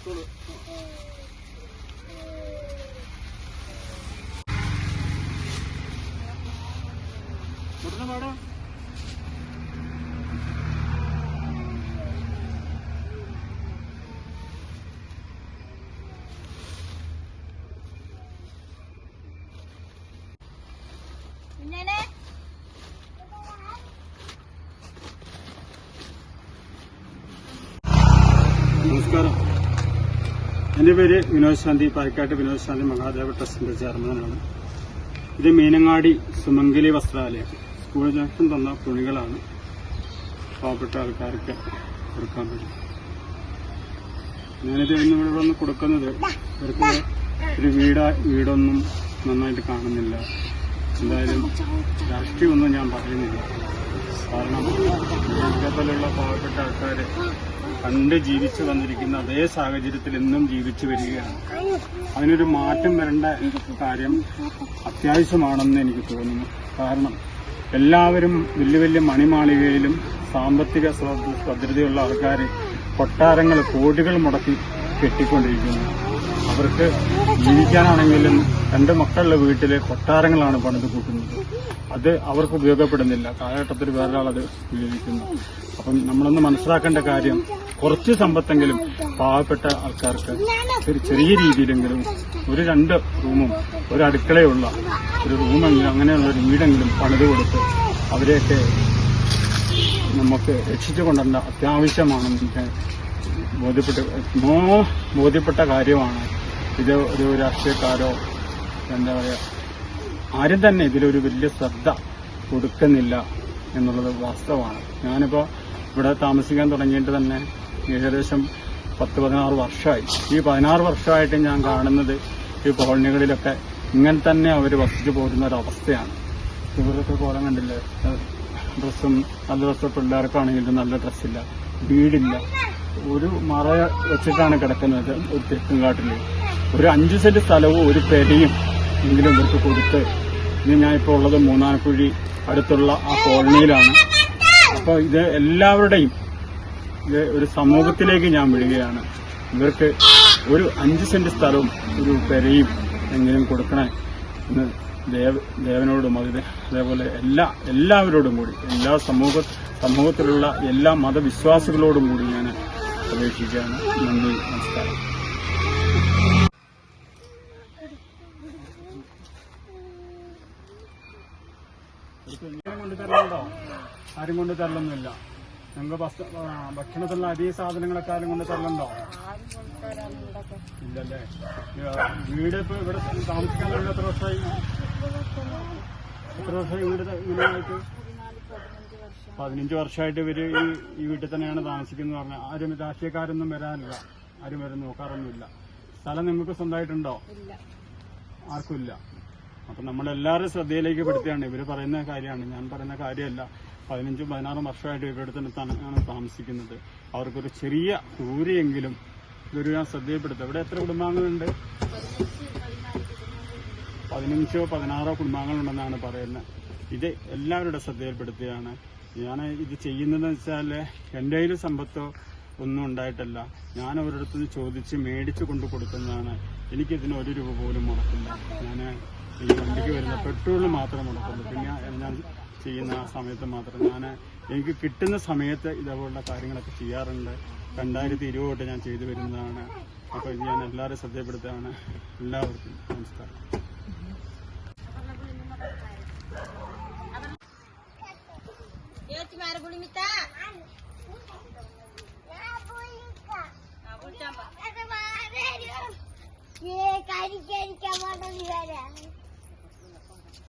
നമസ്കാരം. എൻ്റെ പേര് വിനോദ് ശാന്തി, പാലക്കാട് വിനോദ് ശാന്തി മഹാദേവ ട്രസ്റ്റിന്റെ ചെയർമാനാണ്. ഇത് മീനങ്ങാടി സുമംഗലി വസ്ത്രാലയം സ്കൂൾ ജംഗ്ഷൻ തന്ന തുണികളാണ് പാവപ്പെട്ട ആൾക്കാർക്ക് കൊടുക്കാൻ പറ്റും. ഞാനിത് ഇവിടെ വന്ന് കൊടുക്കുന്നത് ഇവർക്ക് ഒരു വീടൊന്നും നന്നായിട്ട് കാണുന്നില്ല. എന്തായാലും രാഷ്ട്രീയമൊന്നും ഞാൻ പറയുന്നില്ല. കാരണം ഇതേപോലെയുള്ള പാവപ്പെട്ട ആൾക്കാർ പണ്ട് ജീവിച്ചു വന്നിരിക്കുന്ന അതേ സാഹചര്യത്തിൽ ഇന്നും ജീവിച്ചു വരികയാണ്. അതിനൊരു മാറ്റം വരേണ്ട കാര്യം അത്യാവശ്യമാണെന്ന് എനിക്ക് തോന്നുന്നു. കാരണം എല്ലാവരും വലിയ വലിയ മണിമാളികയിലും സാമ്പത്തിക ഭദ്രതയുള്ള ആൾക്കാർ കൊട്ടാരങ്ങൾ കോടികൾ മുടക്കി കെട്ടിക്കൊണ്ടിരിക്കുന്നു. അവർക്ക് ജീവിക്കാനാണെങ്കിലും 2 മക്കളുടെ വീട്ടിലെ കൊട്ടാരങ്ങളാണ് പണിത് കൂട്ടുന്നത്. അത് അവർക്ക് ഉപയോഗപ്പെടുന്നില്ല. കാലഘട്ടത്തിൽ വേറൊരാളത് ഉപയോഗിക്കുന്നു. അപ്പം നമ്മളൊന്ന് മനസ്സിലാക്കേണ്ട കാര്യം, കുറച്ച് സമ്പത്തെങ്കിലും പാവപ്പെട്ട ആൾക്കാർക്ക് ഒരു ചെറിയ രീതിയിലെങ്കിലും ഒരു 2 റൂമും ഒരു അടുക്കളയുള്ള ഒരു റൂമെങ്കിലും അങ്ങനെയുള്ള ഒരു വീടെങ്കിലും പണിത് കൊടുത്ത് അവരെയൊക്കെ നമുക്ക് രക്ഷിച്ചു കൊണ്ടുവരേണ്ട അത്യാവശ്യമാണെന്ന് എനിക്ക് ബോധ്യപ്പെട്ട കാര്യമാണ്. ഇത് ഒരു രാഷ്ട്രീയക്കാരോ എന്താ പറയുക, ആരും തന്നെ ഇതിലൊരു വലിയ ശ്രദ്ധ കൊടുക്കുന്നില്ല എന്നുള്ളത് വാസ്തവമാണ്. ഞാനിപ്പോൾ ഇവിടെ താമസിക്കാൻ തുടങ്ങിയിട്ട് തന്നെ ഏകദേശം 10-16 വർഷമായി. ഈ 16 വർഷമായിട്ട് ഞാൻ കാണുന്നത് ഈ കോളനികളിലൊക്കെ ഇങ്ങനെ തന്നെ അവർ വസിച്ചു പോരുന്ന ഒരവസ്ഥയാണ്. ഇവരൊക്കെ കോലം കണ്ടില്ലേ, ഡ്രസ്സും നല്ല ഡ്രസ്സ് പിള്ളേർക്കാണെങ്കിലും നല്ല ഡ്രസ്സില്ല, വീടില്ല, ഒരു മറ വെച്ചിട്ടാണ് കിടക്കുന്നത്. ഒരു തെക്കുംകാട്ടിൽ ഒരു 5 സെന്റ് സ്ഥലവും ഒരു പെരയും എങ്കിലും ഇവർക്ക് കൊടുത്ത്, ഇനി ഞാനിപ്പോൾ ഉള്ളത് മൂന്നാനക്കുഴി അടുത്തുള്ള ആ കോളനിയിലാണ്. അപ്പോൾ ഇത് എല്ലാവരുടെയും ഇത് ഒരു സമൂഹത്തിലേക്ക് ഞാൻ വിടുകയാണ്. ഇവർക്ക് ഒരു 5 സെന്റ് സ്ഥലവും ഒരു പെരയും എങ്കിലും കൊടുക്കണേ എന്ന് ദേവനോടും അതേപോലെ എല്ലാവരോടും കൂടി, എല്ലാ സമൂഹത്തിലുള്ള എല്ലാ മതവിശ്വാസികളോടും കൂടി ഞാൻ അപേക്ഷിക്കുകയാണ്. നന്ദി, നമസ്കാരം. കൊണ്ടുതരലുണ്ടോ? ആരും കൊണ്ട് തരലൊന്നുമില്ല. ഞങ്ങൾക്ക് ഭക്ഷണത്തിലുള്ള അരി സാധനങ്ങളൊക്കെ ആരും കൊണ്ട് തരലുണ്ടോ? ഇല്ലല്ലേ. വീട് ഇപ്പൊ ഇവിടെ താമസിക്കാൻ തുടങ്ങി എത്ര വർഷമായി? വീട് ഇങ്ങനെയായിട്ട് 15 വർഷമായിട്ട് ഇവര് ഈ വീട്ടിൽ തന്നെയാണ് താമസിക്കുന്നത് പറഞ്ഞാൽ ആരും രാഷ്ട്രീയക്കാരൊന്നും വരാനില്ല, ആരും വരും നോക്കാറൊന്നുമില്ല. സ്ഥലം നിങ്ങൾക്ക് സ്വന്തമായിട്ടുണ്ടോ? ആർക്കുമില്ല. അപ്പൊ നമ്മളെല്ലാവരും ശ്രദ്ധയിലേക്ക് പെടുത്തിയാണ്. ഇവര് പറയുന്ന കാര്യമാണ്, ഞാൻ പറയുന്ന കാര്യമല്ല. 15-16 വർഷമായിട്ട് ഇവരുടെ തന്നെയാണ് താമസിക്കുന്നത്. അവർക്കൊരു ചെറിയ ദൂരെയെങ്കിലും ഇതൊരു ഞാൻ ശ്രദ്ധയിൽപ്പെടുത്തുക. ഇവിടെ എത്ര കുടുംബാംഗങ്ങളുണ്ട്? 15-16 കുടുംബാംഗങ്ങളുണ്ടെന്നാണ് പറയുന്നത്. ഇത് എല്ലാവരുടെ ശ്രദ്ധയിൽപ്പെടുത്തുകയാണ്. ഞാൻ ഇത് ചെയ്യുന്നതെന്ന് വെച്ചാൽ എൻ്റെ കയ്യിൽ സമ്പത്തോ ഒന്നും ഉണ്ടായിട്ടല്ല. ഞാൻ അവരുടെ അടുത്ത് ചോദിച്ച് മേടിച്ചു കൊണ്ട് കൊടുക്കുന്നതാണ്. എനിക്കിതിന് 1 രൂപ പോലും മുടക്കില്ല. ഞാൻ ഈ വണ്ടിക്ക് വരുന്ന പെട്രോളിന് മാത്രമേ മുടക്കുള്ളൂ. പിന്നെ ഞാൻ ചെയ്യുന്ന ആ സമയത്ത് മാത്രം എനിക്ക് കിട്ടുന്ന സമയത്ത് ഇതേപോലുള്ള കാര്യങ്ങളൊക്കെ ചെയ്യാറുണ്ട്. 2020 തൊട്ട് ഞാൻ ചെയ്തു വരുന്നതാണ്. അപ്പോൾ ഇത് ഞാൻ എല്ലാവരും ശ്രദ്ധപ്പെടുത്തുകയാണ്. എല്ലാവർക്കും നമസ്കാരം.